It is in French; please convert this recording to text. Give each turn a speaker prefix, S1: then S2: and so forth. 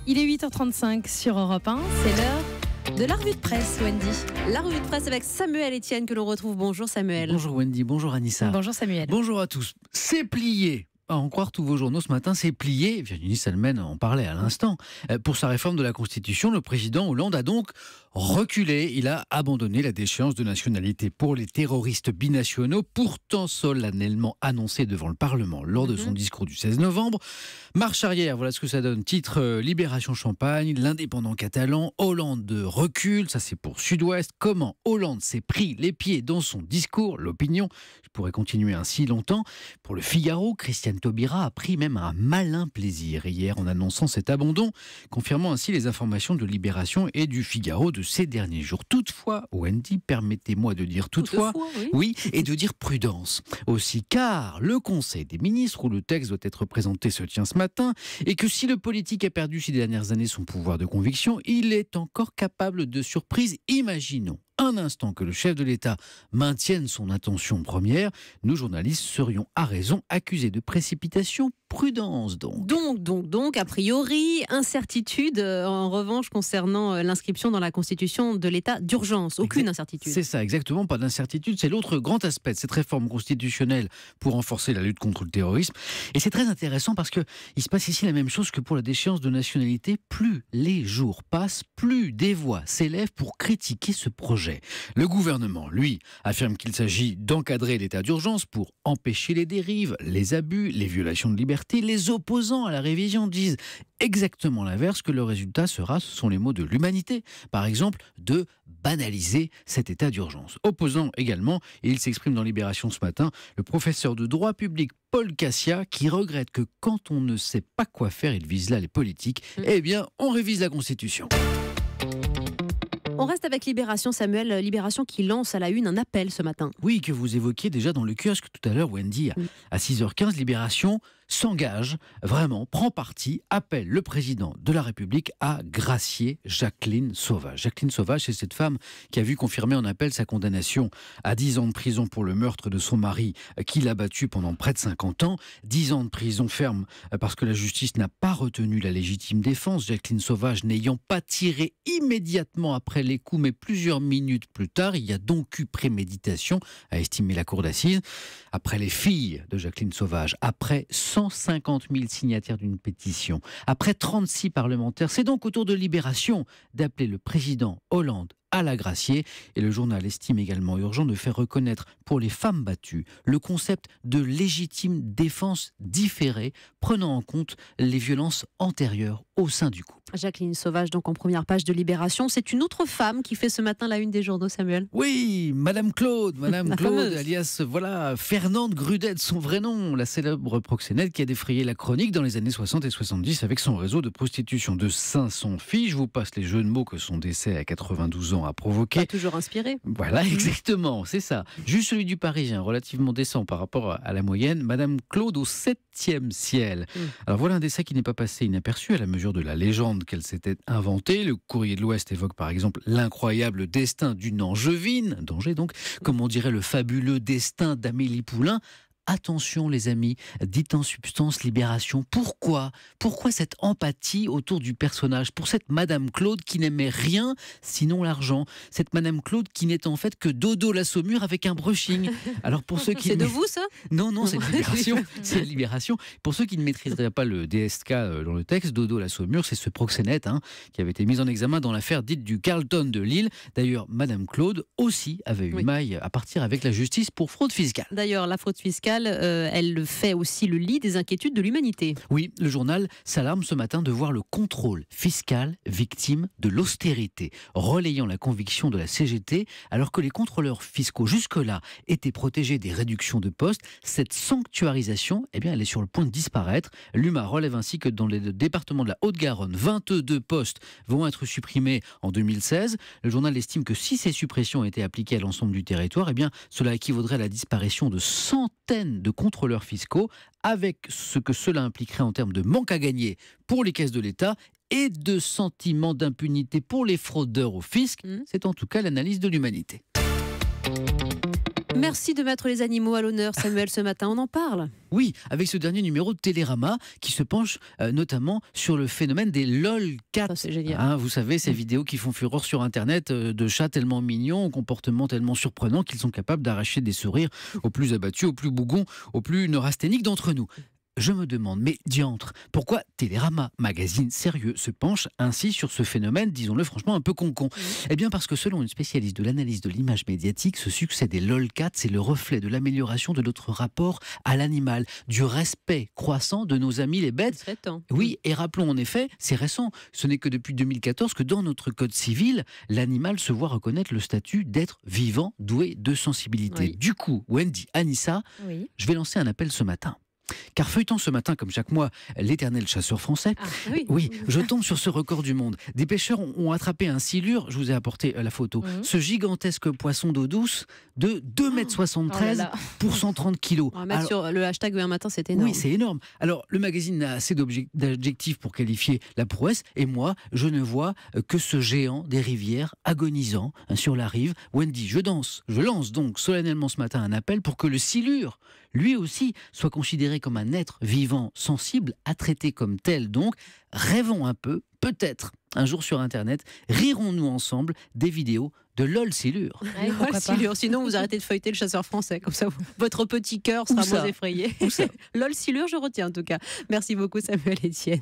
S1: Il est 8h35 sur Europe 1, c'est l'heure de la revue de presse, Wendy.
S2: La revue de presse avec Samuel Etienne que l'on retrouve. Bonjour Samuel.
S3: Bonjour Wendy, bonjour Anissa.
S1: Bonjour Samuel.
S3: Bonjour à tous. C'est plié. À en croire tous vos journaux ce matin, c'est plié. Virginie Salmen en parlait à l'instant. Pour sa réforme de la Constitution, le président Hollande a donc reculé. Il a abandonné la déchéance de nationalité pour les terroristes binationaux, pourtant solennellement annoncé devant le Parlement lors de son discours du 16 novembre. Marche arrière, voilà ce que ça donne. Titre Libération Champagne, l'indépendant catalan, Hollande recule, ça c'est pour Sud-Ouest. Comment Hollande s'est pris les pieds dans son discours, l'opinion, je pourrais continuer ainsi longtemps. Pour le Figaro, Christiane Taubira a pris même un malin plaisir hier en annonçant cet abandon, confirmant ainsi les informations de Libération et du Figaro de ces derniers jours. Toutefois, Wendy, permettez-moi de dire toutefois, oui, et de dire prudence aussi, car le Conseil des ministres où le texte doit être présenté se tient ce matin, et que si le politique a perdu ces dernières années son pouvoir de conviction, il est encore capable de surprises. Imaginons un instant que le chef de l'État maintienne son intention première, nous journalistes serions à raison accusés de précipitation. Prudence
S2: Donc, a priori, incertitude en revanche concernant l'inscription dans la Constitution de l'état d'urgence. Aucune incertitude.
S3: C'est ça, exactement, pas d'incertitude. C'est l'autre grand aspect de cette réforme constitutionnelle pour renforcer la lutte contre le terrorisme. Et c'est très intéressant parce qu'il se passe ici la même chose que pour la déchéance de nationalité. Plus les jours passent, plus des voix s'élèvent pour critiquer ce projet. Le gouvernement, lui, affirme qu'il s'agit d'encadrer l'état d'urgence pour empêcher les dérives, les abus, les violations de liberté. Les opposants à la révision disent exactement l'inverse, que le résultat sera, ce sont les mots de l'humanité, par exemple, de banaliser cet état d'urgence. Opposant également, et il s'exprime dans Libération ce matin, le professeur de droit public Paul Cassia, qui regrette que quand on ne sait pas quoi faire, il vise là les politiques, eh bien, on révise la Constitution.
S2: On reste avec Libération, Samuel. Libération qui lance à la une un appel ce matin.
S3: Oui, que vous évoquiez déjà dans le kiosque tout à l'heure, Wendy. À 6h15, Libération s'engage, vraiment, prend parti, appelle le président de la République à gracier Jacqueline Sauvage. Jacqueline Sauvage, c'est cette femme qui a vu confirmer en appel sa condamnation à 10 ans de prison pour le meurtre de son mari qui l'a battue pendant près de 50 ans. 10 ans de prison ferme parce que la justice n'a pas retenu la légitime défense. Jacqueline Sauvage n'ayant pas tiré immédiatement après les coups, mais plusieurs minutes plus tard. Il y a donc eu préméditation, a estimé la cour d'assises. Après les filles de Jacqueline Sauvage, après 150 000 signataires d'une pétition, après 36 parlementaires, c'est donc au tour de Libération d'appeler le président Hollande à la gracier. Et le journal estime également urgent de faire reconnaître pour les femmes battues le concept de légitime défense différée, prenant en compte les violences antérieures au sein du couple.
S2: Jacqueline Sauvage, donc en première page de Libération. C'est une autre femme qui fait ce matin la une des journaux, Samuel.
S3: Oui, Madame Claude, alias Fernande Grudet, son vrai nom, la célèbre proxénète qui a défrayé la chronique dans les années 60 et 70 avec son réseau de prostitution de 500 filles. Je vous passe les jeux de mots que son décès à 92 ans a provoqué.
S2: Pas toujours inspiré.
S3: Voilà, exactement, c'est ça. Juste celui du Parisien, relativement décent par rapport à la moyenne. Madame Claude au 7e ciel. Alors voilà un décès qui n'est pas passé inaperçu à la mesure de la légende qu'elle s'était inventée. Le Courrier de l'Ouest évoque par exemple l'incroyable destin d'une Angevine, danger donc, comme on dirait le fabuleux destin d'Amélie Poulain. Attention les amis, dites en substance Libération, pourquoi cette empathie autour du personnage, pour cette Madame Claude qui n'aimait rien sinon l'argent, cette Madame Claude qui n'est en fait que Dodo la Saumure avec un brushing. Alors pour ceux qui
S2: c'est de vous ça ?
S3: Non, c'est Libération, c'est la Libération. Pour ceux qui ne maîtriseraient pas le DSK dans le texte, Dodo la Saumure, c'est ce proxénète qui avait été mis en examen dans l'affaire dite du Carlton de Lille. D'ailleurs, Madame Claude aussi avait eu maille à partir avec la justice pour fraude fiscale.
S2: D'ailleurs, la fraude fiscale, elle fait aussi le lit des inquiétudes de l'humanité.
S3: Oui, le journal s'alarme ce matin de voir le contrôle fiscal victime de l'austérité, relayant la conviction de la CGT, alors que les contrôleurs fiscaux jusque-là étaient protégés des réductions de postes. Cette sanctuarisation, elle est sur le point de disparaître. L'UMA relève ainsi que dans les départements de la Haute-Garonne, 22 postes vont être supprimés en 2016. Le journal estime que si ces suppressions étaient appliquées à l'ensemble du territoire, cela équivaudrait à la disparition de centaines de contrôleurs fiscaux, avec ce que cela impliquerait en termes de manque à gagner pour les caisses de l'État et de sentiment d'impunité pour les fraudeurs au fisc. C'est en tout cas l'analyse de l'humanité.
S2: Merci de mettre les animaux à l'honneur, Samuel, ce matin, on en parle.
S3: Oui, avec ce dernier numéro de Télérama qui se penche notamment sur le phénomène des lolcats.
S2: Ça, c'est génial.
S3: Hein, vous savez, ces vidéos qui font fureur sur Internet de chats tellement mignons, au comportement tellement surprenant qu'ils sont capables d'arracher des sourires aux plus abattus, aux plus bougons, aux plus neurasthéniques d'entre nous. Je me demande, mais diantre, pourquoi Télérama, magazine sérieux, se penche ainsi sur ce phénomène, disons-le franchement, un peu con-con? Eh bien parce que selon une spécialiste de l'analyse de l'image médiatique, ce succès des lolcats, c'est le reflet de l'amélioration de notre rapport à l'animal, du respect croissant de nos amis les bêtes.
S2: Il serait temps.
S3: Oui, et rappelons en effet, c'est récent, ce n'est que depuis 2014 que dans notre code civil, l'animal se voit reconnaître le statut d'être vivant, doué de sensibilité.
S2: Oui.
S3: Du coup, Wendy, Anissa,
S1: Oui.
S3: je vais lancer un appel ce matin. Car feuilletant ce matin, comme chaque mois, l'éternel chasseur français,
S2: Ah, oui.
S3: oui, je tombe sur ce record du monde. Des pêcheurs ont attrapé un silure, je vous ai apporté la photo, ce gigantesque poisson d'eau douce de 2,73 m pour 130 kg.
S2: On va mettre sur le hashtag un matin, c'est énorme.
S3: Oui, c'est énorme. Alors, le magazine a assez d'adjectifs pour qualifier la prouesse, et moi, je ne vois que ce géant des rivières agonisant sur la rive. Wendy, je lance donc solennellement ce matin un appel pour que le silure, lui aussi, soit considéré comme un être vivant, sensible, à traiter comme tel. Donc, rêvons un peu, peut-être, un jour sur Internet, rirons-nous ensemble des vidéos de LOL Silure.
S1: Allez, pourquoi pas.
S2: Silure. Sinon, vous arrêtez de feuilleter le chasseur français. Comme ça, votre petit cœur sera
S3: Où ça
S2: moins effrayé.
S3: Où ça
S2: LOL Silure, je retiens en tout cas. Merci beaucoup, Samuel Etienne.